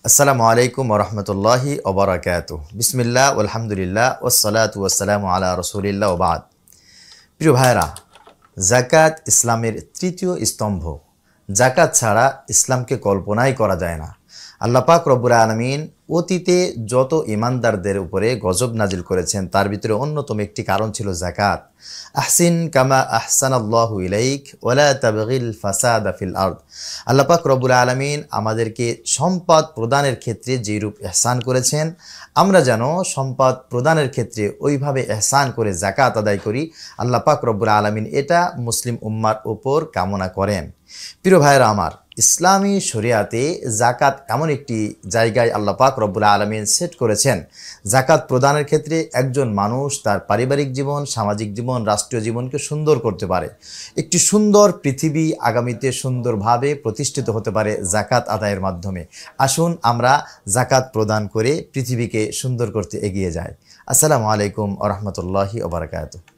আসসালামু আলাইকুম ওরহমতুল্লাহি ওবরাকাতুহ। বিসমিল্লাহ আলহামদুলিল্লাহ ওয়াসসালাতু ওয়াসসালামু আলা রাসূলিল্লাহ ওয়া বাদ। প্রিয় ভাইরা, যাকাত ইসলামের তৃতীয় স্তম্ভ। যাকাত ছাড়া ইসলামকে কল্পনাই করা যায় না। আল্লাহ পাক রব্বুল আলামিন অতীতে যত ঈমানদারদের উপরে গজব নাজিল করেছেন তার ভিতরে অন্যতম একটি কারণ ছিল যাকাত। আহসিন কামা আহসানাল্লাহু ইলাইক ওয়ালা তাবগিল ফাসাদা ফিল আরদ। আল্লাহ পাক রব্বুল আলামিন আমাদেরকে সম্পদ প্রদানের ক্ষেত্রে যেরূপ ইহসান করেছেন, আমরা যেন সম্পদ প্রদানের ক্ষেত্রে ওইভাবে ইহসান করে যাকাত আদায় করি। আল্লাহ পাক রব্বুল আলামিন এটা মুসলিম উম্মার উপর কামনা করেন। প্রিয় ভাইরা আমার, ইসলামী শরিয়াতে যাকাত এমন একটি জায়গায় আল্লাহ পাক রব্বুল আলামিন সেট করেছেন, যাকাত প্রদানের ক্ষেত্রে একজন মানুষ তার পারিবারিক জীবন, সামাজিক জীবন, রাষ্ট্রীয় জীবনকে সুন্দর করতে পারে। একটি সুন্দর পৃথিবী আগামীতে সুন্দরভাবে প্রতিষ্ঠিত হতে পারে যাকাত আদায়ের মাধ্যমে। আসুন আমরা যাকাত প্রদান করে পৃথিবীকে সুন্দর করতে এগিয়ে যাই। আসসালামু আলাইকুম ওয়া রাহমাতুল্লাহি ওয়া বারাকাতুহু।